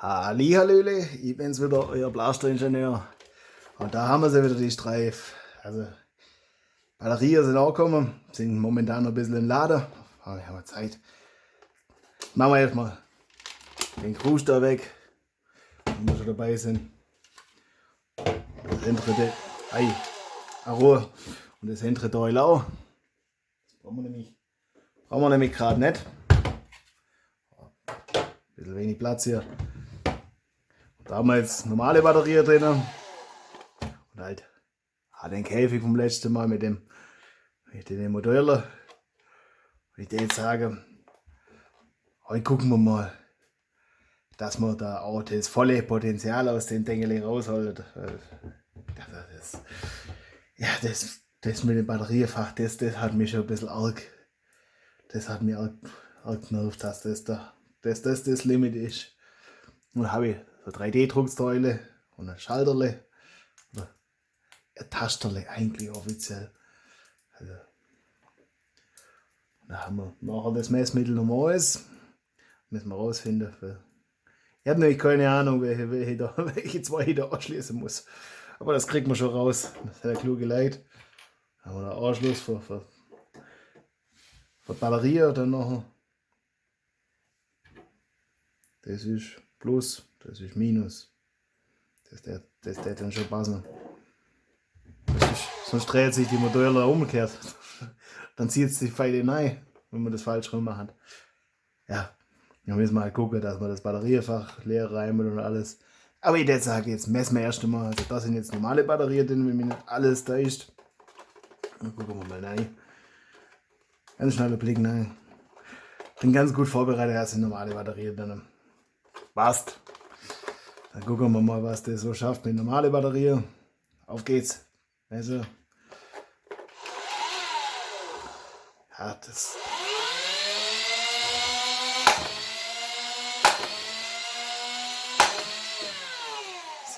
Hallihallöle, ich bin's wieder, euer Blaster-Ingenieur. Und da haben wir sie wieder, die Streif. Also, Batterien sind auch gekommen, sind momentan noch ein bisschen im Laden. Aber wir haben Zeit. Machen wir erstmal den Krusch da weg, wenn wir schon dabei sind. Das hintere Rohr und das hintere Teil auch. Das brauchen wir nämlich gerade nicht. Ein bisschen wenig Platz hier. Da haben wir jetzt normale Batterien drin. Und halt den Käfig vom letzten Mal mit den Modellen. Und ich würde jetzt sagen, heute gucken wir mal, dass wir da auch das volle Potenzial aus den Dingen rausholen. Das mit dem Batteriefach, das hat mich schon ein bisschen arg. Das hat mich arg genervt, dass das Limit ist. Und dann habe ich so 3D-Drucksäule und ein Schalterle. Oder ein Tasterle eigentlich offiziell. Also, dann haben wir nachher das Messmittel normal ist. Müssen wir rausfinden. Ich habe nämlich keine Ahnung, welche zwei ich da anschließen muss. Aber das kriegt man schon raus. Das hat der kluge Leute. Dann haben wir den Anschluss für Batterie. Dann nachher. Das ist Plus, das ist Minus. Das der dann schon passen. Sonst dreht sich die Modelle umgekehrt. Dann zieht es sich Pfeile rein, wenn man das falsch rum macht. Ja, dann müssen wir halt gucken, dass wir das Batteriefach leer reimen und alles. Aber ich würde sagen, jetzt messen wir erst einmal. Also da sind jetzt normale Batterien drin, wenn mir nicht alles da ist. Dann gucken wir mal rein. Ganz schneller Blick rein. Bin ganz gut vorbereitet, dass die normale Batterien drin. Passt. Dann gucken wir mal, was das so schafft mit normale Batterien. Auf geht's. Also. Ja, das.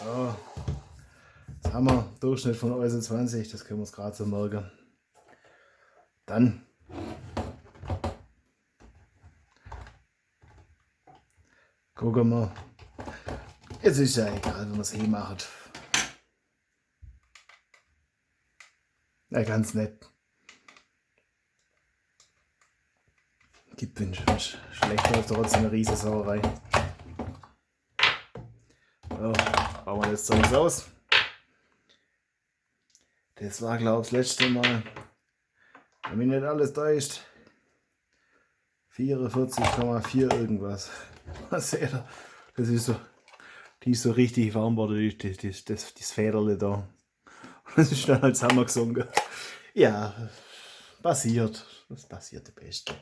So. Jetzt haben wir Durchschnitt von 20, das können wir uns gerade so merken. Dann. Gucken wir. Jetzt ist ja egal, wenn man es hier macht. Ja, ganz nett. Gibt schlecht läuft trotzdem eine riesige Sauerei. So, bauen wir das Zeug aus. Das war, glaube ich, das letzte Mal, wenn mich nicht alles täuscht, 44,4 irgendwas. Was seht ihr? Das ist so, die ist so richtig warm geworden, das Federle da. Das ist dann halt zusammengesunken. Ja, passiert. Das passiert das Beste.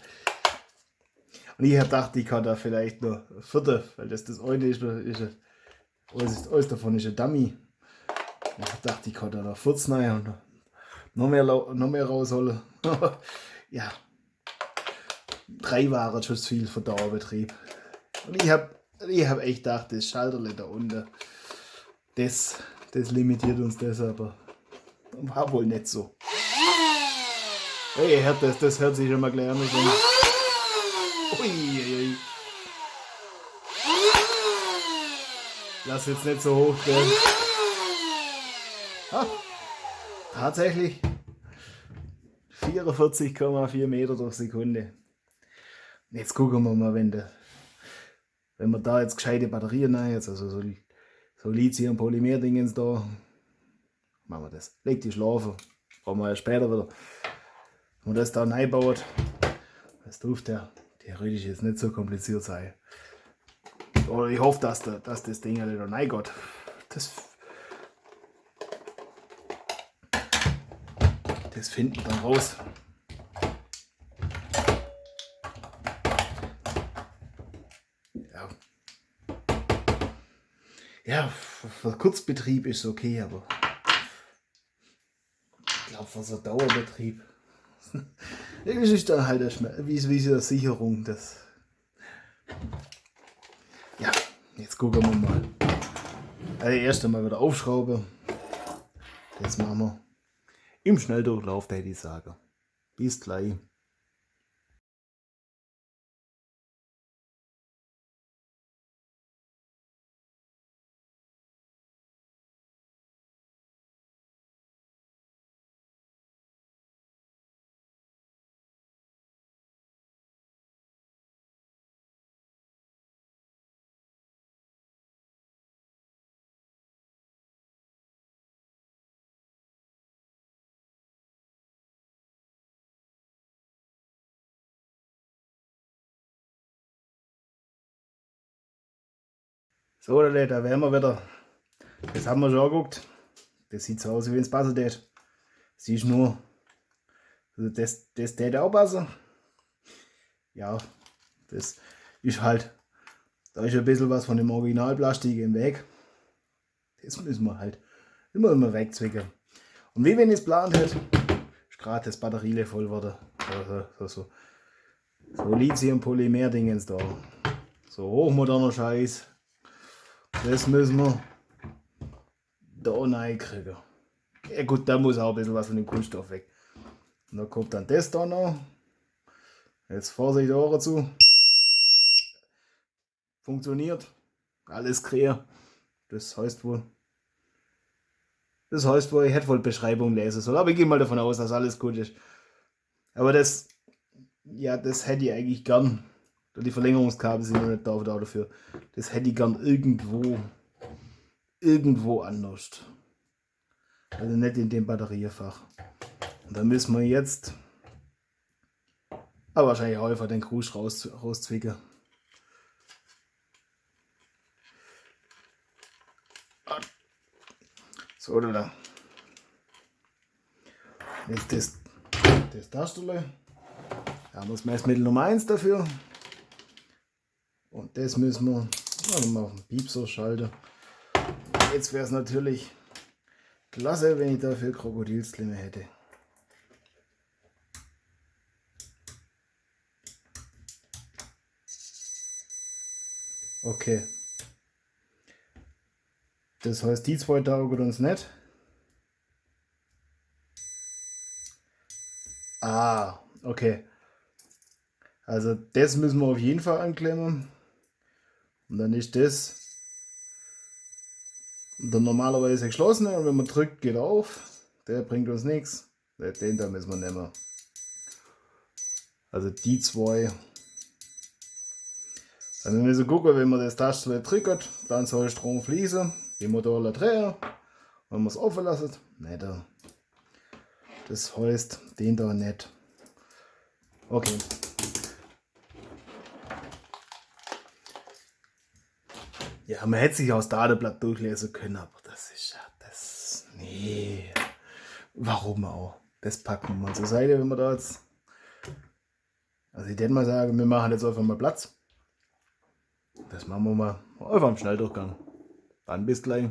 Und ich habe gedacht, ich kann da vielleicht noch vierte, weil das eine ist alles davon ist ein Dummy. Ich habe gedacht, ich kann da noch 14 rein und noch mehr rausholen. Ja, 3 waren schon zu viel für Dauerbetrieb. Und ich hab echt gedacht, das Schalterle da unten, das limitiert uns das, aber war wohl nicht so. Hey, das hört sich schon mal gleich anders an. Uiuiui. Lass jetzt nicht so hoch gehen. Ah, tatsächlich 44,4 Meter durch Sekunde. Jetzt gucken wir mal, wenn wir da jetzt gescheite Batterien rein, also so Lithium-Polymer-Dingens da, machen wir das. Legt die schlafen. Brauchen wir ja später wieder. Wenn man das da reinbaut, das dürfte ja theoretisch jetzt nicht so kompliziert sein. Oder ich hoffe, dass das Ding ja da reingeht. Das finden wir dann raus. Ja, für Kurzbetrieb ist es okay, aber ich glaube für so Dauerbetrieb das ist dann halt wie eine Sicherung. Ja, jetzt gucken wir mal. Also erst einmal wieder aufschrauben. Das machen wir im Schnelldurchlauf, hätte ich sagen. Bis gleich. So, Leute, da wären wir wieder. Das haben wir schon angeguckt. Das sieht so aus, wie wenn es passen tät. Siehst nur, also das täte auch passen. Ja, das ist halt, da ist ein bisschen was von dem Originalplastik im Weg. Das müssen wir halt immer wegzwicken. Und wie wenn ich es geplant hätte, ist gerade das Batteriele voll wurde. So Lithium-Polymer-Dingens da. So hochmoderner Scheiß. Das müssen wir da reinkriegen. Ja gut, da muss auch ein bisschen was von dem Kunststoff weg. Und da kommt dann das da noch. Jetzt Vorsicht, Ohren zu. Funktioniert. Alles klar. Das heißt wohl, ich hätte wohl Beschreibung lesen sollen. Aber ich gehe mal davon aus, dass alles gut ist. Aber das, ja, das hätte ich eigentlich gern. Die Verlängerungskabel sind noch nicht da dafür. Das hätte ich gern irgendwo anders. Also nicht in dem Batteriefach. Und da müssen wir jetzt aber wahrscheinlich auch einfach den Krusch rauszwicken. So, oder? Jetzt das Tasterle. Da haben wir das Messmittel Nummer 1 dafür. Und das müssen wir mal auf den Piepser schalten. Jetzt wäre es natürlich klasse, wenn ich dafür Krokodilsklimme hätte. Okay. Das heißt, die zwei taugen uns nicht. Ah, okay. Also das müssen wir auf jeden Fall anklemmen. Und dann ist das dann normalerweise geschlossen. Und wenn man drückt, geht er auf. Der bringt uns nichts. Den da müssen wir nehmen. Also die zwei. Also wir müssen gucken, wenn man das Tastenle drückt, dann soll Strom fließen. Die Motoren drehen. Wenn man es offen lässt, nicht. Das heißt, den da nicht. Okay. Ja, man hätte sich aus Dateblatt durchlesen können, aber das ist ja das. Nee. Warum auch? Das packen wir mal zur Seite, wenn wir da jetzt. Also ich würde mal sagen, wir machen jetzt einfach mal Platz. Das machen wir mal einfach im Schnelldurchgang. Dann bis gleich.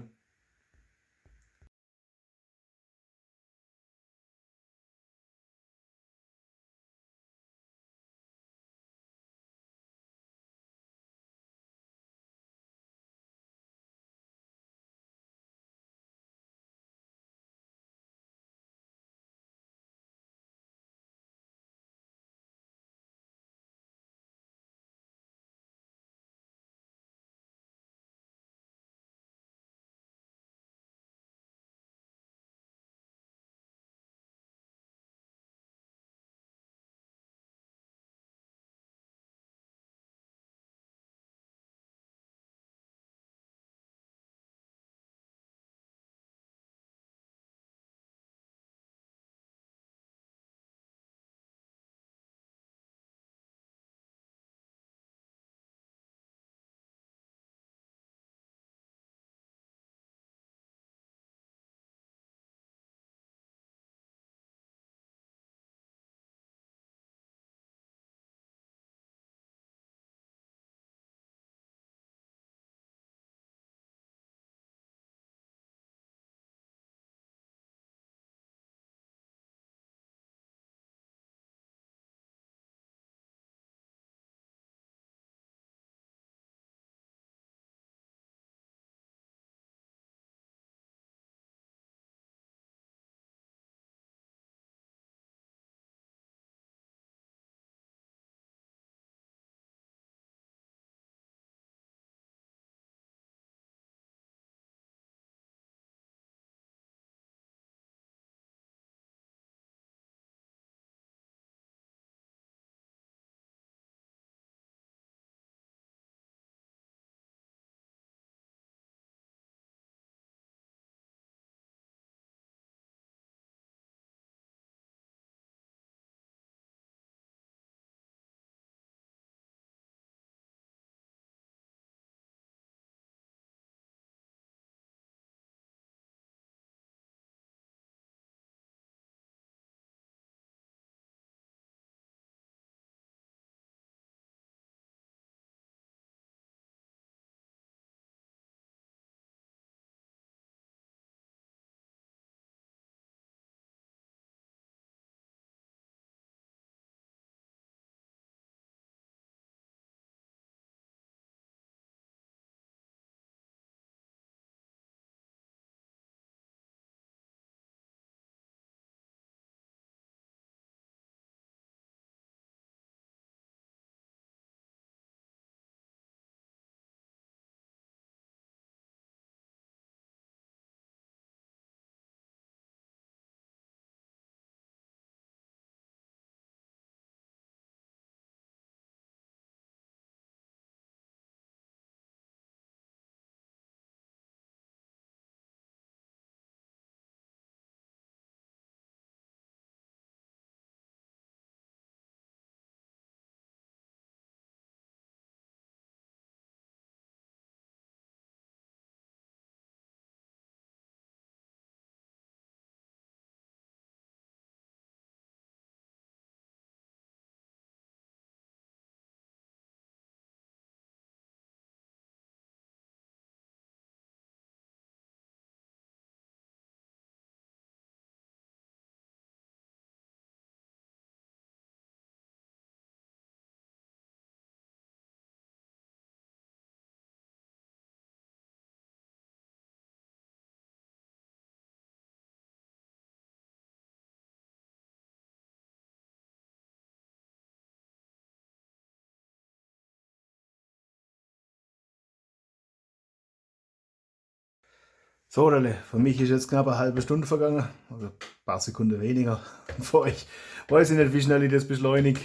So, Dale, für mich ist jetzt knapp eine halbe Stunde vergangen, also ein paar Sekunden weniger. Für euch weiß ich nicht, wie schnell ich das beschleunige.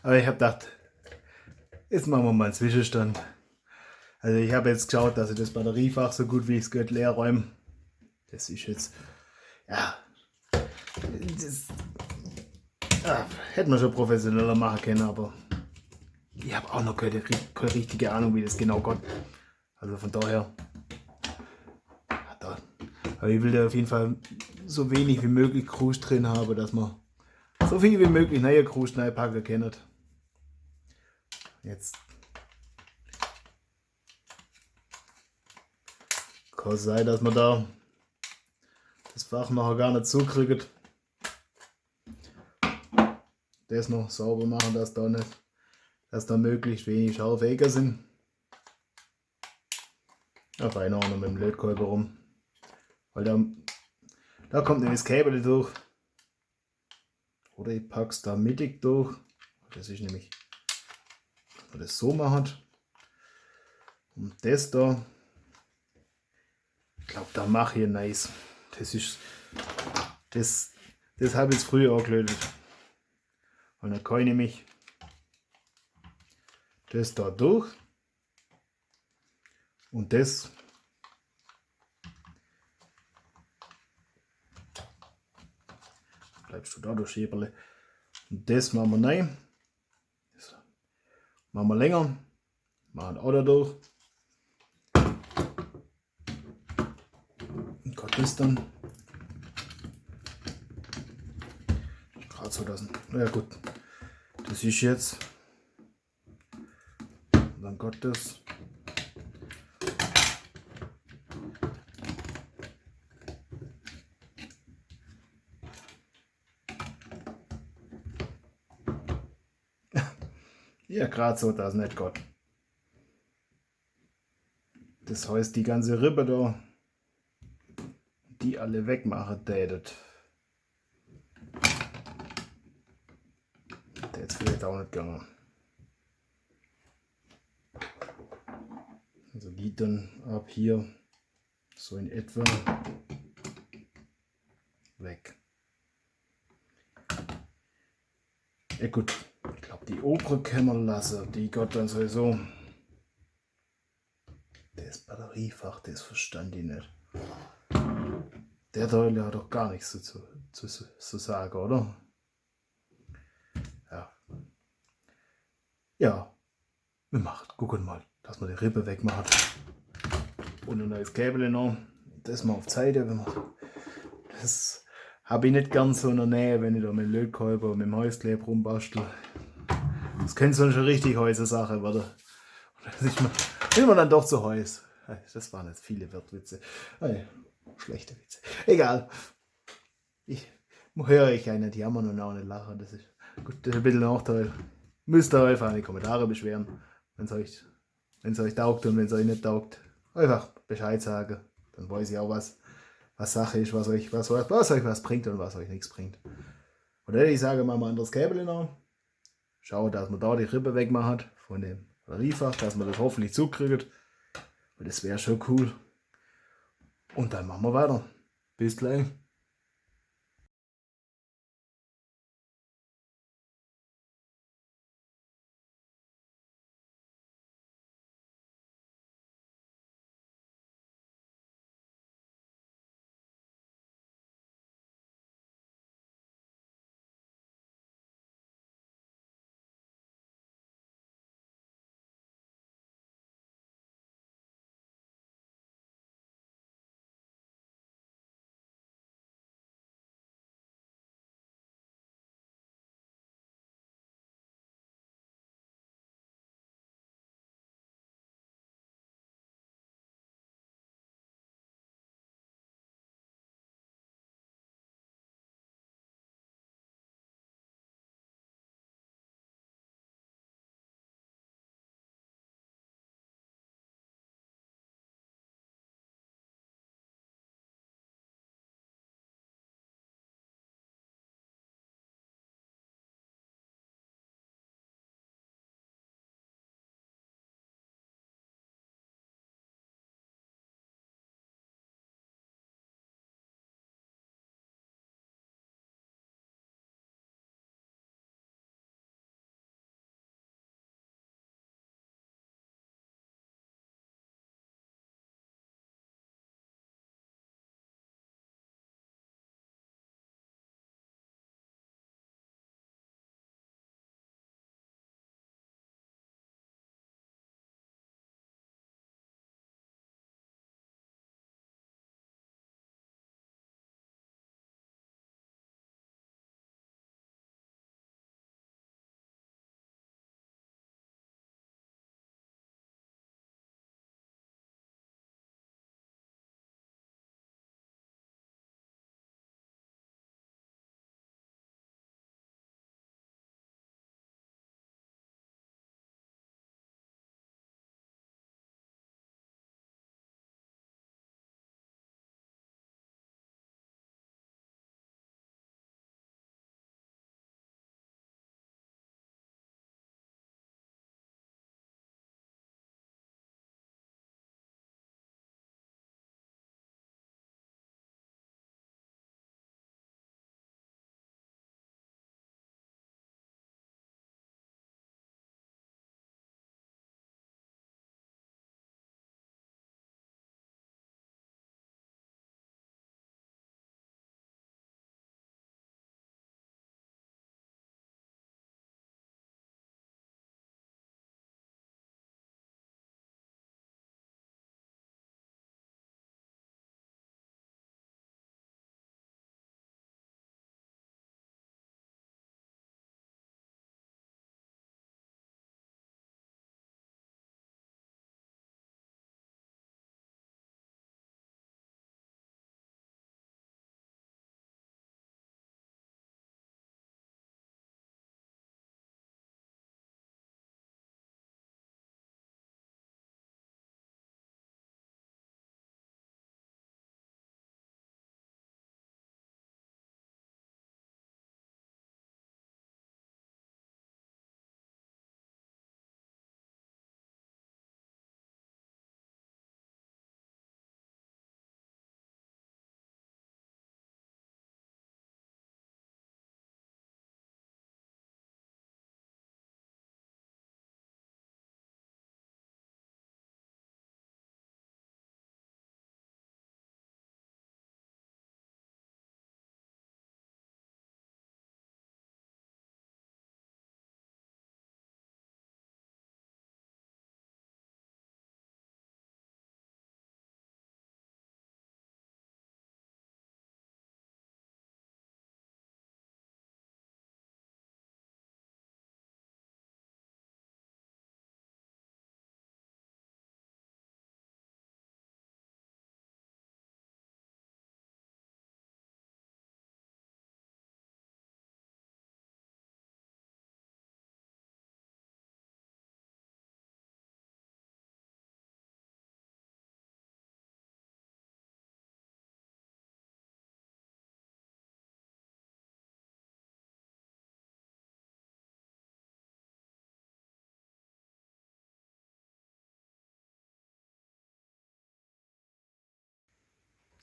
Aber ich habe gedacht, jetzt machen wir mal einen Zwischenstand. Also ich habe jetzt geschaut, dass ich das Batteriefach so gut wie es geht leer räume. Das ist jetzt, ja, das hätte man schon professioneller machen können, aber ich habe auch noch keine richtige Ahnung, wie das genau geht. Also von daher, aber ich will da auf jeden Fall so wenig wie möglich Krust drin haben, dass man so viel wie möglich neue Krust reinpacken können. Jetzt kann es sein, dass man da das Fach nachher gar nicht zukriegt. Das noch sauber machen, dass da möglichst wenig scharfe Ecken sind. Auf einer auch noch mit dem Lötkolben rum. Weil da kommt nämlich das Kabel durch. Oder ich packe es da mittig durch. Das ist nämlich, dass man das so macht. Und das da, ich glaube, da mache ich nice. Das habe ich jetzt früher auch gelötet. Und dann kann ich nämlich das da durch. Und das bleibst du da, du Schäberle. Und das machen wir rein. Das machen wir länger. Machen auch da durch. Und kann das dann gerade so lassen. Na ja gut. Das ist jetzt. Und dann geht das. Ja, gerade so, dass es nicht geht. Das heißt, die ganze Rippe da, die alle wegmachen, tätet. Der jetzt vielleicht auch nicht gegangen. Also die dann ab hier so in etwa weg. Ja gut, ich glaube die obere können wir lassen, die geht dann sowieso. Das Batteriefach, das verstand ich nicht. Der Teil hat doch gar nichts zu sagen, oder? Ja. Ja, gucken mal, dass man die Rippe wegmacht. Und ein neues Kabel noch. Das mal auf die Seite. Das habe ich nicht ganz so in der Nähe, wenn ich da mit Lötkolben und mit dem Heißkleb rumbastel. Das könnte so eine richtig heiße Sache werden. Das ist mir dann doch zu heiß. Das waren jetzt viele Wortwitze. Schlechte Witze. Egal. Höre ich ja nicht jammern und auch nicht lachen. Das ist gut, das ist ein bisschen ein Nachteil. Müsst ihr einfach in die Kommentare beschweren, wenn es euch taugt und wenn es euch nicht taugt. Einfach Bescheid sagen. Dann weiß ich auch, was Sache ist, was euch was bringt und was euch nichts bringt. Oder ich sage mal ein anderes Kabel noch. Schau, dass man da die Rippe wegmacht von dem Batteriefach, dass man das hoffentlich zukriegt. Und das wäre schon cool. Und dann machen wir weiter. Bis gleich.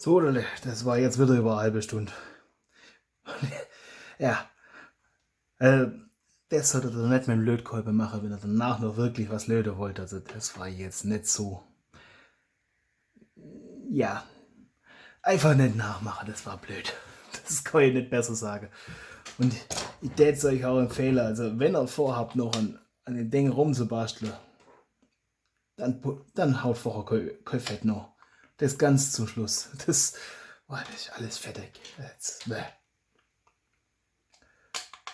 So, das war jetzt wieder über eine halbe Stunde. Ja, äh, das sollte er nicht mit dem Lötkolben machen, wenn er danach noch wirklich was löten wollte. Also das war jetzt nicht so. Ja, einfach nicht nachmachen, das war blöd. Das kann ich nicht besser sagen. Und ich würde es euch auch empfehlen, also wenn ihr vorhabt, noch an den Dingen rumzubasteln, dann haut vorher kein Fett noch. Das ganz zum Schluss. Das ist alles fettig. Jetzt,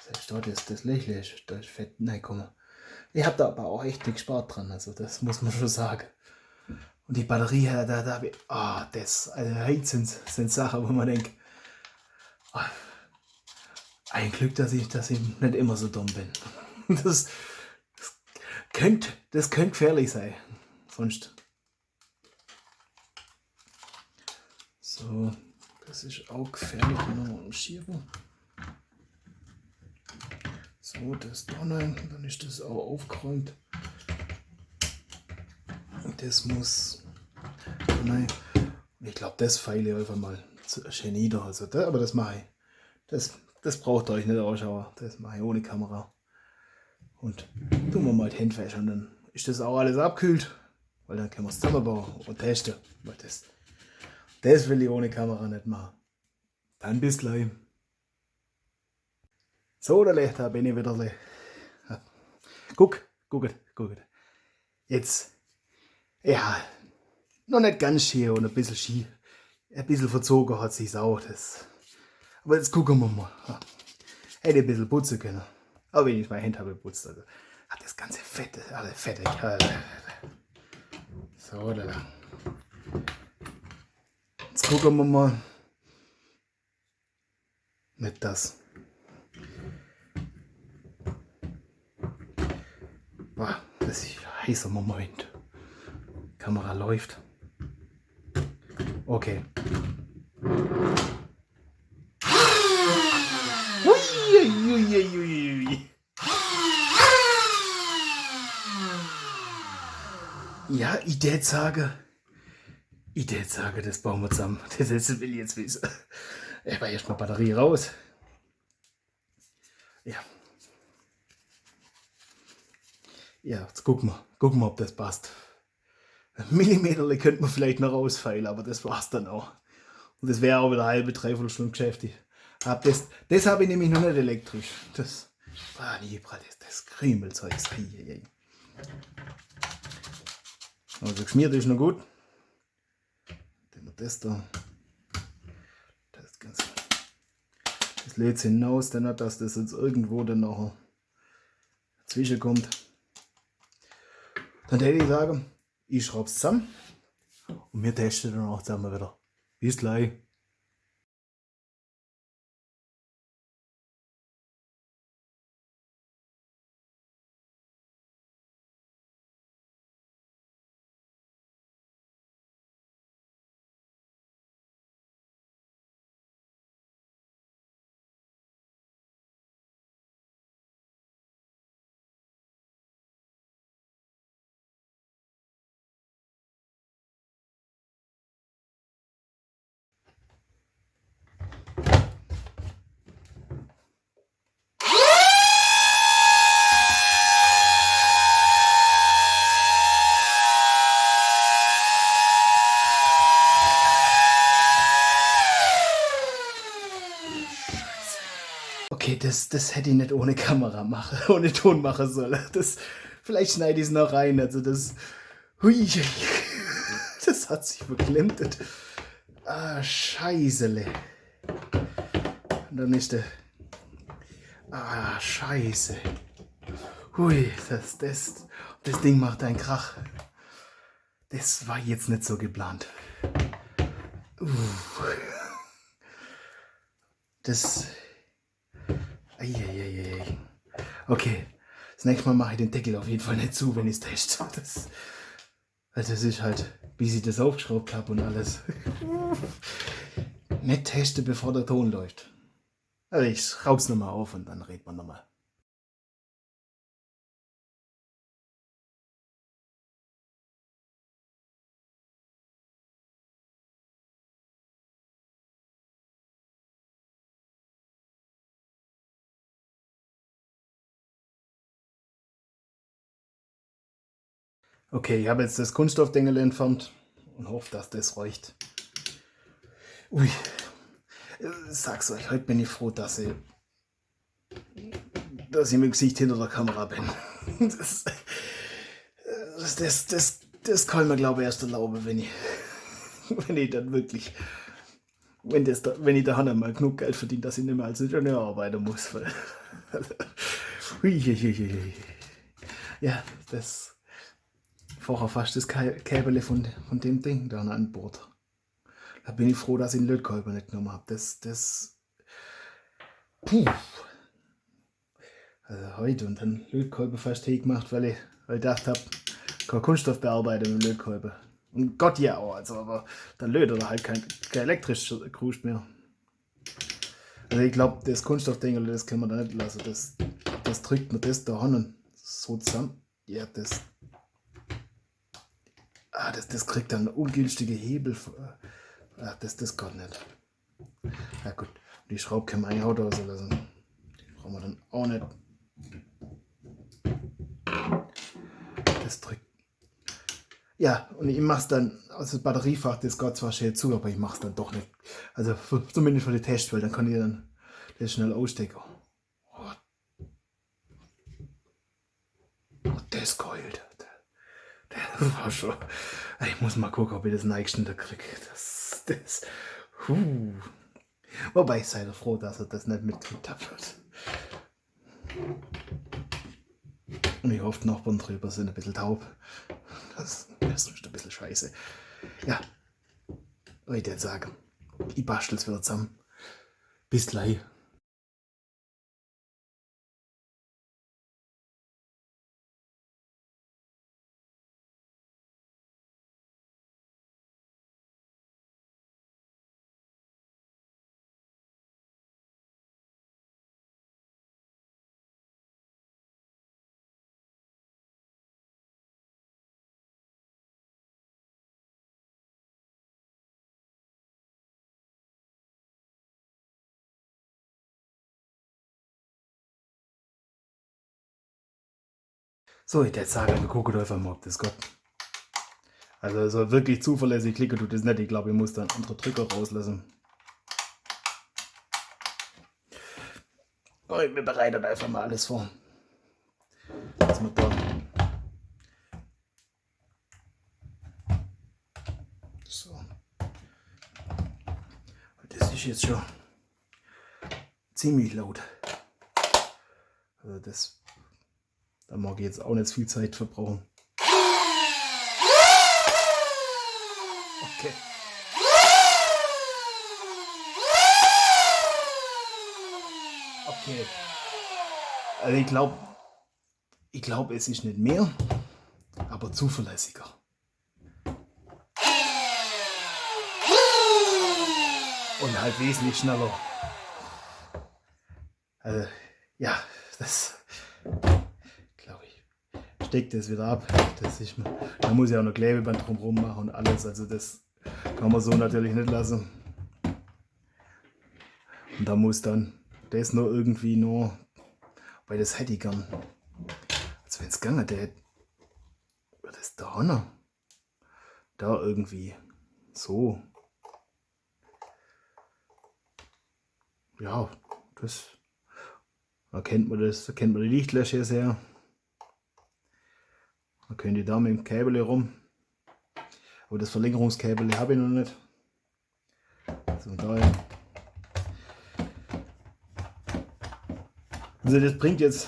selbst dort ist das lächerlich, da ist Fett. Nein, komm mal. Ich habe da aber auch echt viel gespart dran, also das muss man schon sagen. Und die Batterie, da habe ich, das, also heute sind Sachen, wo man denkt, oh, ein Glück, dass ich nicht immer so dumm bin. Das, das könnte gefährlich sein. Sonst. So, das ist auch gefährlich, noch ein Schirm. So, das da rein, dann ist das auch aufgeräumt. Das muss. Nein. Ich glaube, das feile ich einfach mal schön nieder. Also, aber das mache ich. Das braucht ihr euch nicht anschauen. Das mache ich ohne Kamera. Und tun wir mal die Hände waschen und dann ist das auch alles abkühlt. Weil dann können wir es zusammenbauen und testen. Weil das will ich ohne Kamera nicht machen. Dann bis gleich. So, da bin ich wieder. Guckt. Jetzt, ja, noch nicht ganz schön und ein bisschen Ski. Ein bisschen verzogen hat sich auch. Aber jetzt gucken wir mal. Hätte ein bisschen putzen können. Aber wenn ich meine Hände habe geputzt, also hat das ganze Fett, alles fettig. So, da. Jetzt gucken wir mal. Nicht das. Boah, das ist ein heißer Moment. Kamera läuft. Okay. Uiuiuiui. Ja, ich würde sagen, das bauen wir zusammen. Das will ich jetzt wissen. Ich war erstmal Batterie raus. Ja. Ja, jetzt gucken wir, ob das passt. Millimeter könnte man vielleicht noch rausfeilen, aber das war's dann auch. Und das wäre auch wieder eine halbe, dreiviertel Stunde beschäftigt. Das habe ich nämlich noch nicht elektrisch. Das Krümelzeug. Also geschmiert ist noch gut. Dann das da. Das lädt hinaus, dann dass das jetzt irgendwo dann noch dazwischen kommt. Dann hätte ich sagen, ich schraube es zusammen und wir testen dann auch zusammen wieder. Bis gleich. Okay, das hätte ich nicht ohne Kamera machen, ohne Ton machen sollen. Vielleicht schneide ich es noch rein. Also hui, das hat sich verklemmt. Scheißele. Und dann ist der. Scheiße. Hui, das Ding macht einen Krach. Das war jetzt nicht so geplant. Das. Eieieiei. Okay, das nächste Mal mache ich den Deckel auf jeden Fall nicht zu, wenn ich es teste. Das ist halt, bis ich das aufgeschraubt habe und alles. Nicht testen, bevor der Ton läuft. Also ich schraube es nochmal auf und dann redet man nochmal. Okay, ich habe jetzt das Kunststoffdengel entfernt und hoffe, dass das reicht. Ui, sag's euch, heute bin ich froh, dass ich mit dem Gesicht hinter der Kamera bin. Das, das kann ich mir, glaube ich, erst erlauben, wenn ich, wenn ich dann wirklich, wenn ich daheim mal genug Geld verdiene, dass ich nicht mehr als Ingenieur arbeiten muss. Ja, das vorher fast das Käbele von dem Ding da an Bord. Da bin ich froh, dass ich den Lötkolber nicht genommen habe. Puh. Also heute und dann Lötkolber fast gemacht, weil ich gedacht habe, kein Kunststoff bearbeiten mit dem Lötkolber. Und Gott ja auch, also, aber dann löt er halt kein elektrisches Krust mehr. Also ich glaube, das Kunststoffding, das können wir da nicht lassen. Das drückt mir das da hinten so zusammen. Ja, das kriegt dann ungünstige Hebel. Das geht nicht. Ja gut, die Schraube können wir eigentlich auch da lassen. Die brauchen wir dann auch nicht. Das drückt. Ja, und ich mache es dann, also das Batteriefach, das geht zwar schön zu, aber ich mache es dann doch nicht. Also zumindest für die Tests, weil dann kann ich dann das schnell ausstecken. Oh, das geheult. Das war schon. Ich muss mal gucken, ob ich das nächste da kriege. Wobei ich sei froh, dass er das nicht mitgekriegt hat. Und ich hoffe, die Nachbarn drüber sind ein bisschen taub. Das ist sonst ein bisschen scheiße. Ja, was ich jetzt sagen. Ich bastel es wieder zusammen. Bis gleich. So, ich jetzt sagen, wir gucken einfach mal, ob das geht. Also wirklich zuverlässig klicken tut das nicht. Ich glaube, ich muss dann andere Drücker rauslassen. Oh, wir bereiten einfach mal alles vor. Dass wir da. So. Das ist jetzt schon ziemlich laut. Also da mag ich jetzt auch nicht viel Zeit verbrauchen. Okay. Okay. Also ich glaube, es ist nicht mehr, aber zuverlässiger. Und halt wesentlich schneller. Also, ja, das glaube ich. Steckt das wieder ab. Da muss ich auch noch Klebeband drumherum machen und alles. Also das kann man so natürlich nicht lassen. Und da muss dann das noch irgendwie noch, weil das hätte ich gern. Also wenn es gegangen hätte, wäre das da noch. Da irgendwie so. Ja, das erkennt man die Lichtlöscher sehr. Man könnte da mit dem Kabel rum. Aber das Verlängerungskabel habe ich noch nicht. So, daher. Also das bringt jetzt,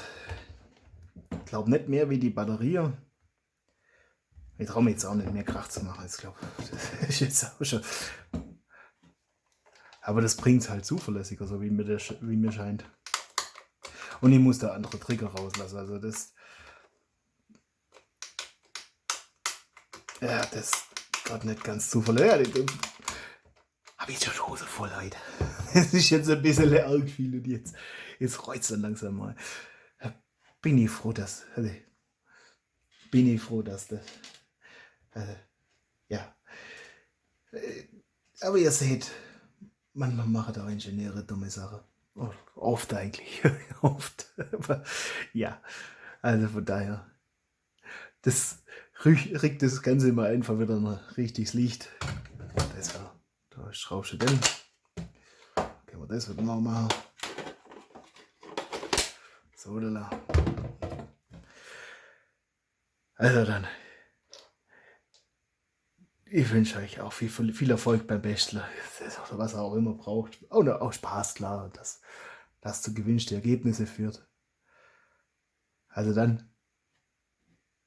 ich glaube, nicht mehr wie die Batterie. Ich traue mir jetzt auch nicht mehr Krach zu machen. Ich glaube, das ist jetzt auch schon. Aber das bringt es halt zuverlässiger, so wie mir scheint. Und ich muss da andere Trigger rauslassen. Also das. Ja, das geht nicht ganz zuverlässig. Ja, habe ich schon die Hose voll heute. Es ist jetzt ein bisschen arg viel und jetzt rollt es dann langsam mal. Bin ich froh, dass. Bin ich froh, dass das. Ja. Aber ihr seht, manchmal machen auch Ingenieure dumme Sachen. Oft eigentlich. Oft. Aber ja. Also von daher. Das rückt das Ganze mal einfach wieder ein richtiges Licht. Das war, da schraubst du den. Können wir das wieder noch machen. So, da. Also dann. Ich wünsche euch auch viel Erfolg beim Bachelor. Oder was er auch immer braucht. Und auch Spaß, klar, dass das zu gewünschten Ergebnisse führt. Also dann,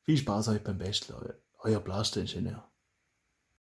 viel Spaß euch beim Bachelor. Euer Blaster-Ingenieur.